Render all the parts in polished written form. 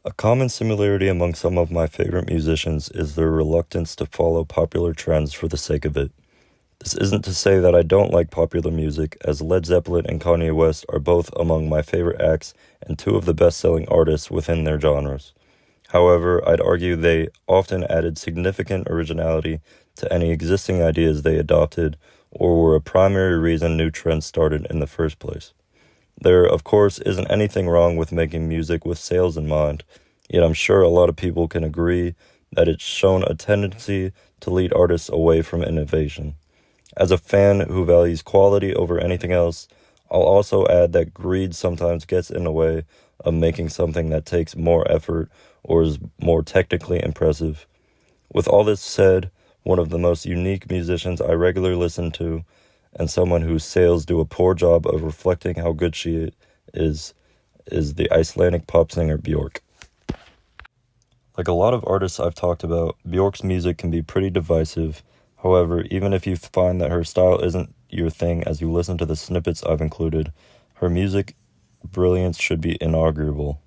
A common similarity among some of my favorite musicians is their reluctance to follow popular trends for the sake of it. This isn't to say that I don't like popular music, as Led Zeppelin and Kanye West are both among my favorite acts and two of the best-selling artists within their genres. However, I'd argue they often added significant originality to any existing ideas they adopted or were a primary reason new trends started in the first place. There, of course, isn't anything wrong with making music with sales in mind, yet I'm sure a lot of people can agree that it's shown a tendency to lead artists away from innovation. As a fan who values quality over anything else, I'll also add that greed sometimes gets in the way of making something that takes more effort or is more technically impressive. With all this said, one of the most unique musicians I regularly listen to, and someone whose sales do a poor job of reflecting how good she is the Icelandic pop singer Björk. Like a lot of artists I've talked about, Björk's music can be pretty divisive. However, even if you find that her style isn't your thing as you listen to the snippets I've included, her music brilliance should be inarguable.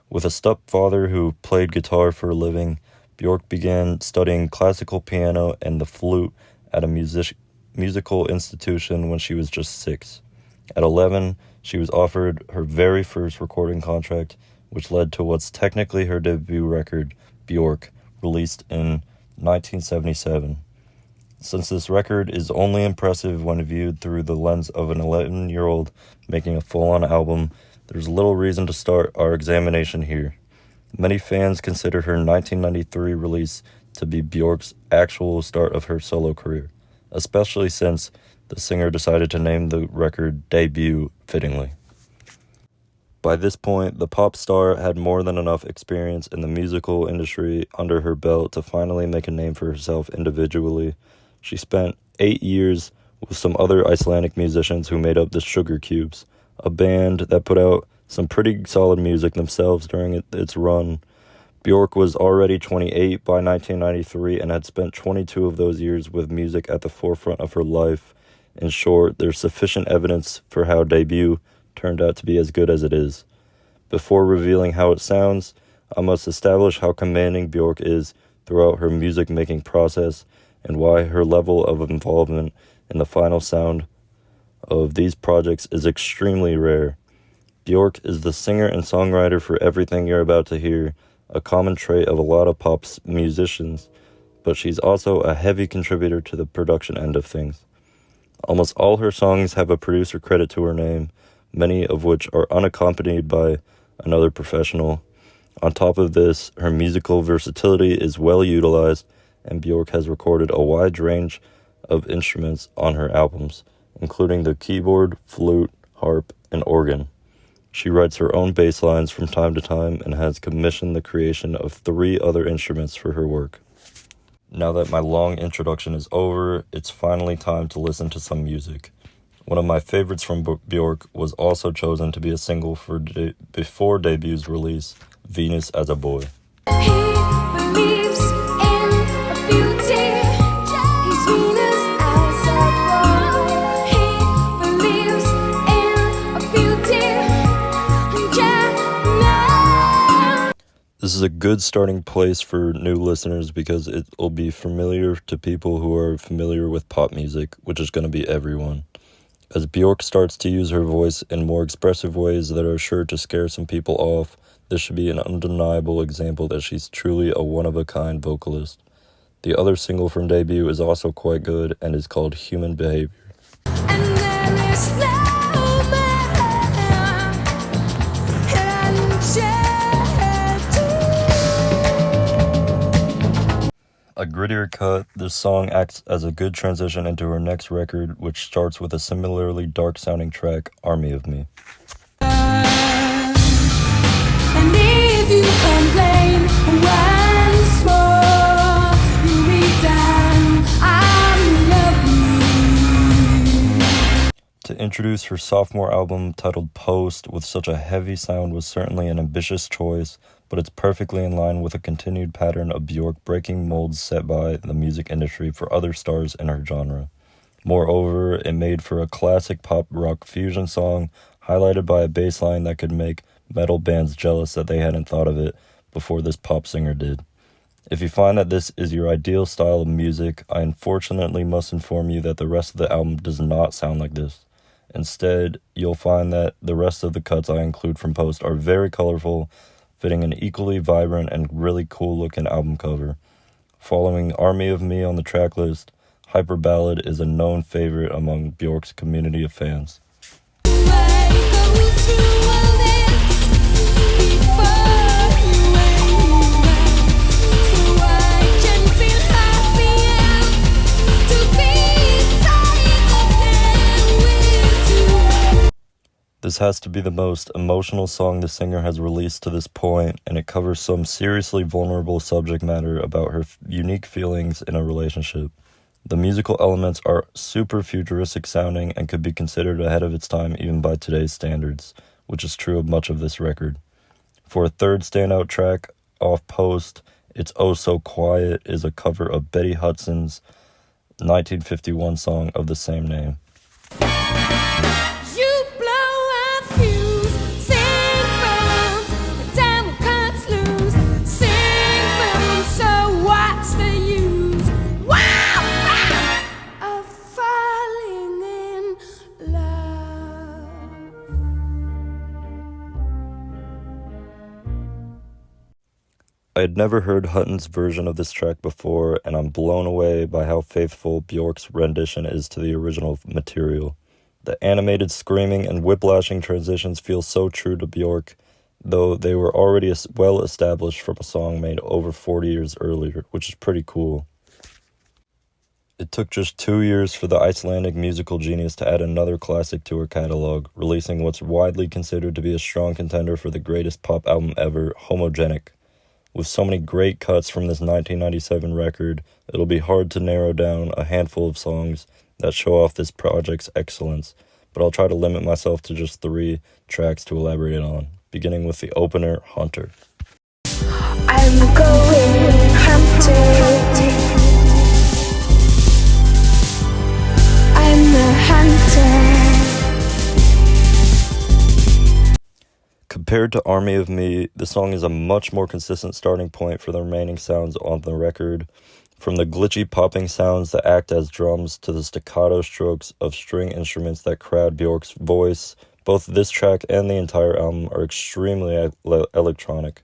With a stepfather who played guitar for a living, Björk began studying classical piano and the flute at a musical institution when she was just 6. At 11, she was offered her very first recording contract, which led to what's technically her debut record, Björk, released in 1977. Since this record is only impressive when viewed through the lens of an 11-year-old making a full-on album, there's little reason to start our examination here. Many fans consider her 1993 release to be Björk's actual start of her solo career, especially since the singer decided to name the record Debut fittingly. By this point, the pop star had more than enough experience in the musical industry under her belt to finally make a name for herself individually. She spent 8 years with some other Icelandic musicians who made up the Sugar Cubes, a band that put out some pretty solid music themselves during its run. Björk was already 28 by 1993 and had spent 22 of those years with music at the forefront of her life. In short, there's sufficient evidence for how Debut turned out to be as good as it is. Before revealing how it sounds, I must establish how commanding Björk is throughout her music-making process and why her level of involvement in the final sound of these projects is extremely rare. Björk is the singer and songwriter for everything you're about to hear, a common trait of a lot of pop musicians, but she's also a heavy contributor to the production end of things. Almost all her songs have a producer credit to her name, many of which are unaccompanied by another professional. On top of this, her musical versatility is well utilized, and Björk has recorded a wide range of instruments on her albums, including the keyboard, flute, harp, and organ. She writes her own bass lines from time to time and has commissioned the creation of 3 other instruments for her work. Now that my long introduction is over, it's finally time to listen to some music. One of my favorites from Björk was also chosen to be a single for before Debut's release, Venus as a Boy. This is a good starting place for new listeners because it will be familiar to people who are familiar with pop music, which is going to be everyone. As Björk starts to use her voice in more expressive ways that are sure to scare some people off, this should be an undeniable example that she's truly a one-of-a-kind vocalist. The other single from Debut is also quite good and is called Human Behavior. A grittier cut, this song acts as a good transition into her next record, which starts with a similarly dark-sounding track, Army of Me. And if you complain once more, you'll be done, I love you. To introduce her sophomore album titled Post with such a heavy sound was certainly an ambitious choice, but it's perfectly in line with a continued pattern of Björk breaking molds set by the music industry for other stars in her genre. Moreover, it made for a classic pop rock fusion song, highlighted by a bass line that could make metal bands jealous that they hadn't thought of it before this pop singer did. If you find that this is your ideal style of music, I unfortunately must inform you that the rest of the album does not sound like this. Instead, you'll find that the rest of the cuts I include from Post are very colorful, fitting an equally vibrant and really cool looking album cover. Following Army of Me on the track list, Hyper Ballad is a known favorite among Björk's community of fans. This has to be the most emotional song the singer has released to this point, and it covers some seriously vulnerable subject matter about her unique feelings in a relationship. The musical elements are super futuristic sounding and could be considered ahead of its time even by today's standards, which is true of much of this record. For a third standout track off Post, It's Oh So Quiet is a cover of Betty Hudson's 1951 song of the same name. I had never heard Hutton's version of this track before, and I'm blown away by how faithful Björk's rendition is to the original material. The animated screaming and whiplashing transitions feel so true to Björk, though they were already well established from a song made over 40 years earlier, which is pretty cool. It took just 2 years for the Icelandic musical genius to add another classic to her catalog, releasing what's widely considered to be a strong contender for the greatest pop album ever, Homogenic. With so many great cuts from this 1997 record, it'll be hard to narrow down a handful of songs that show off this project's excellence, but I'll try to limit myself to just 3 tracks to elaborate on, beginning with the opener, Hunter. I'm going hunting. I'm a hunter. Compared to Army of Me, the song is a much more consistent starting point for the remaining sounds on the record. From the glitchy popping sounds that act as drums to the staccato strokes of string instruments that crowd Björk's voice, both this track and the entire album are extremely electronic.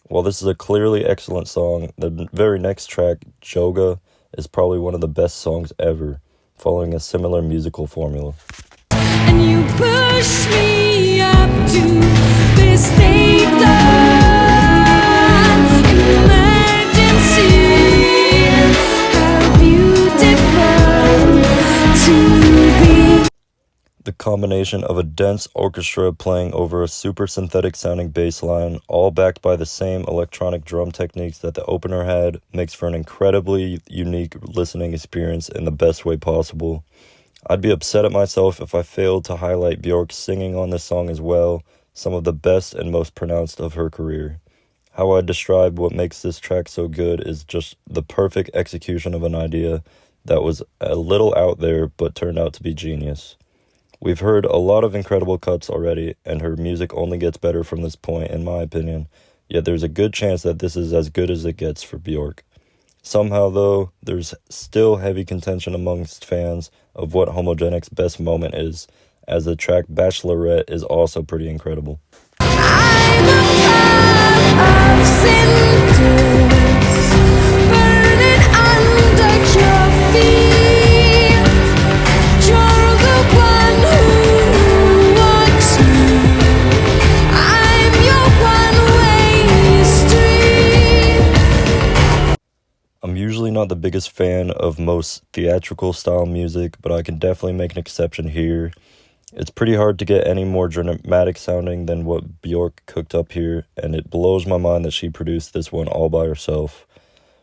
While this is a clearly excellent song, the very next track, Joga, is probably one of the best songs ever, following a similar musical formula. And you push me up to this state of emergency. How beautiful to be. The combination of a dense orchestra playing over a super synthetic sounding bass line, all backed by the same electronic drum techniques that the opener had, makes for an incredibly unique listening experience in the best way possible. I'd be upset at myself if I failed to highlight Björk singing on this song as well, some of the best and most pronounced of her career. How I describe what makes this track so good is just the perfect execution of an idea that was a little out there but turned out to be genius. We've heard a lot of incredible cuts already, and her music only gets better from this point, in my opinion, yet there's a good chance that this is as good as it gets for Björk. Somehow, though, there's still heavy contention amongst fans of what Homogenic's best moment is, as the track Bachelorette is also pretty incredible. I'm a part of cinders burning under your feet. You're the one who walks me. I'm your one-way street. I'm usually not the biggest fan of most theatrical style music, but I can definitely make an exception here. It's pretty hard to get any more dramatic sounding than what Björk cooked up here, and it blows my mind that she produced this one all by herself.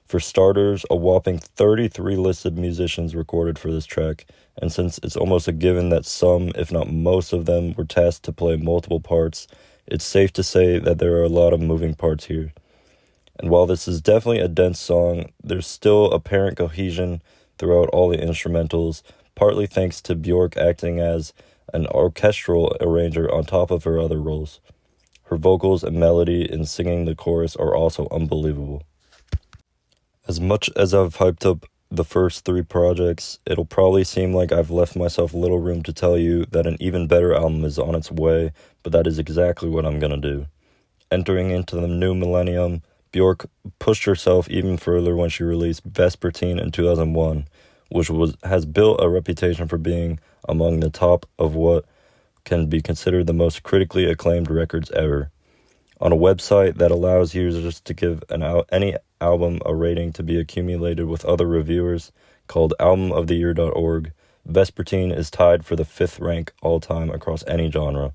For starters, a whopping 33 listed musicians recorded for this track, and since it's almost a given that some, if not most of them, were tasked to play multiple parts, it's safe to say that there are a lot of moving parts here. And while this is definitely a dense song, there's still apparent cohesion throughout all the instrumentals, partly thanks to Björk acting as an orchestral arranger on top of her other roles. Her vocals and melody in singing the chorus are also unbelievable. As much as I've hyped up the first 3 projects, it'll probably seem like I've left myself little room to tell you that an even better album is on its way, but that is exactly what I'm gonna do. Entering into the new millennium, Björk pushed herself even further when she released Vespertine in 2001, which has built a reputation for being among the top of what can be considered the most critically acclaimed records ever. On a website that allows users to give any album a rating to be accumulated with other reviewers, called albumoftheyear.org, Vespertine is tied for the 5th rank all-time across any genre,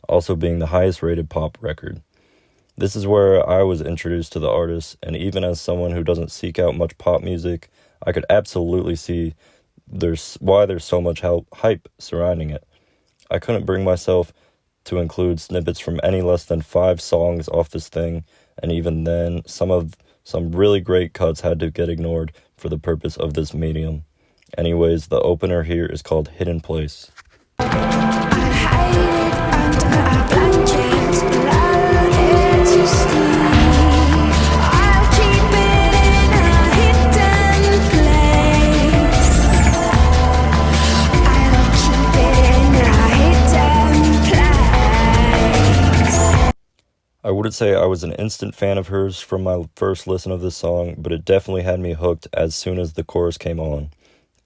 also being the highest-rated pop record. This is where I was introduced to the artist, and even as someone who doesn't seek out much pop music, I could absolutely see why there's so much hype surrounding it. I couldn't bring myself to include snippets from any less than 5 songs off this thing, and even then, some really great cuts had to get ignored for the purpose of this medium. Anyways, the opener here is called Hidden Place. I wouldn't say I was an instant fan of hers from my first listen of this song, but it definitely had me hooked as soon as the chorus came on.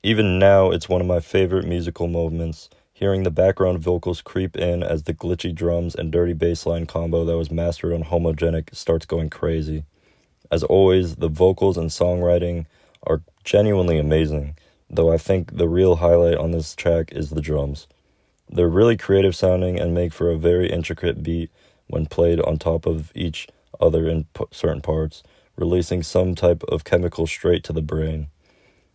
Even now, it's one of my favorite musical moments, hearing the background vocals creep in as the glitchy drums and dirty bassline combo that was mastered on Homogenic starts going crazy. As always, the vocals and songwriting are genuinely amazing, though I think the real highlight on this track is the drums. They're really creative sounding and make for a very intricate beat when played on top of each other in certain parts, releasing some type of chemical straight to the brain.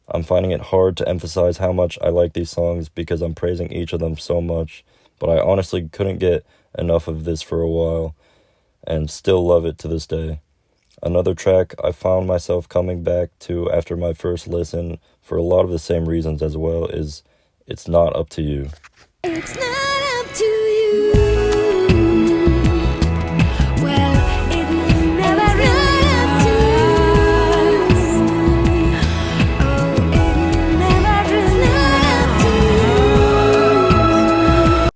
I'm finding it hard to emphasize how much I like these songs because I'm praising each of them so much, but I honestly couldn't get enough of this for a while, and still love it to this day. Another track I found myself coming back to after my first listen for a lot of the same reasons as well is It's Not Up to You. It's not up to you. Well, it never really up to us. Oh, it never really up to you.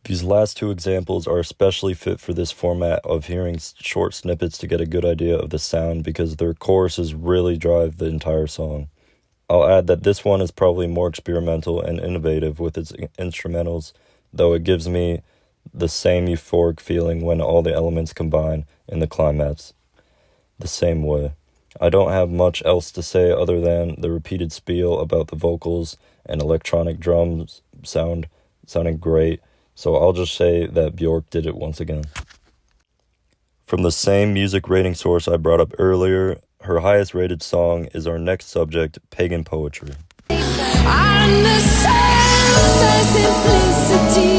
These last 2 examples are especially fit for this format of hearing short snippets to get a good idea of the sound because their choruses really drive the entire song. I'll add that this one is probably more experimental and innovative with its instrumentals, though it gives me the same euphoric feeling when all the elements combine in the climax. The same way. I don't have much else to say other than the repeated spiel about the vocals and electronic drums sounding great, so I'll just say that Björk did it once again. From the same music rating source I brought up earlier, her highest rated song is our next subject, Pagan Poetry. I understand the simplicity,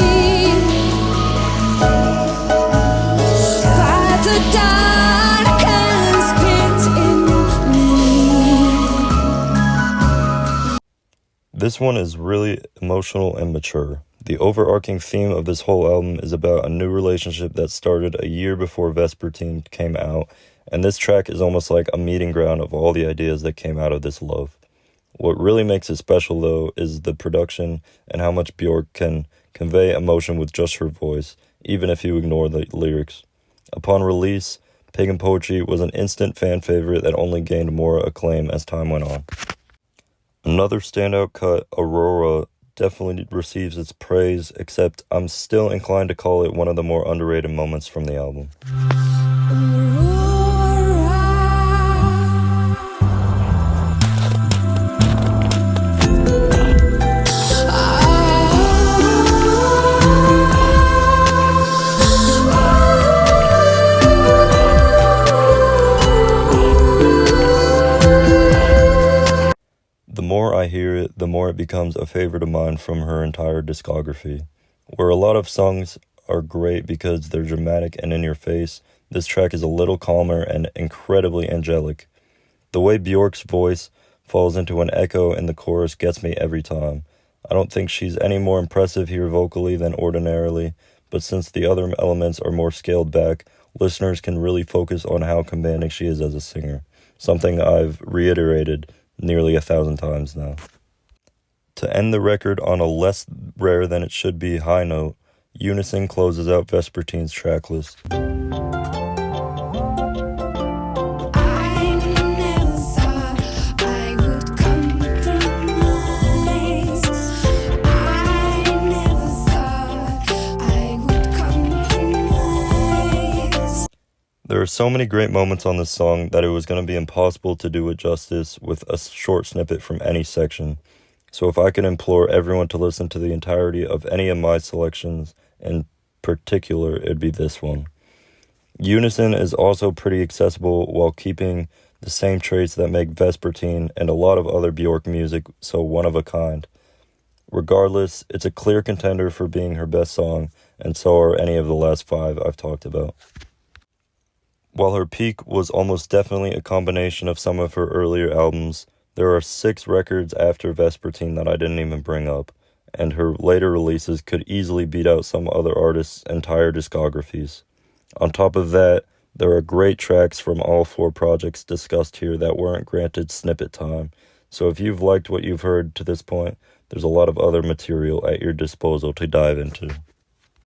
but the darkest pit in me. This one is really emotional and mature. The overarching theme of this whole album is about a new relationship that started a year before Vespertine came out, and this track is almost like a meeting ground of all the ideas that came out of this love. What really makes it special, though, is the production and how much Björk can convey emotion with just her voice, even if you ignore the lyrics. Upon release, Pagan Poetry was an instant fan favorite that only gained more acclaim as time went on. Another standout cut, Aurora, definitely receives its praise, except I'm still inclined to call it one of the more underrated moments from the album. The more I hear it, the more it becomes a favorite of mine from her entire discography. Where a lot of songs are great because they're dramatic and in your face, this track is a little calmer and incredibly angelic. The way Björk's voice falls into an echo in the chorus gets me every time. I don't think she's any more impressive here vocally than ordinarily, but since the other elements are more scaled back, listeners can really focus on how commanding she is as a singer, something I've reiterated nearly 1,000 times now. To end the record on a less rare than it should be high note, Unison closes out Vespertine's track list. There are so many great moments on this song that it was going to be impossible to do it justice with a short snippet from any section. So if I could implore everyone to listen to the entirety of any of my selections, in particular, it'd be this one. Unison is also pretty accessible while keeping the same traits that make Vespertine and a lot of other Björk music so one of a kind. Regardless, it's a clear contender for being her best song, and so are any of the last 5 I've talked about. While her peak was almost definitely a combination of some of her earlier albums, there are 6 records after Vespertine that I didn't even bring up, and her later releases could easily beat out some other artists' entire discographies. On top of that, there are great tracks from all 4 projects discussed here that weren't granted snippet time, so if you've liked what you've heard to this point, there's a lot of other material at your disposal to dive into.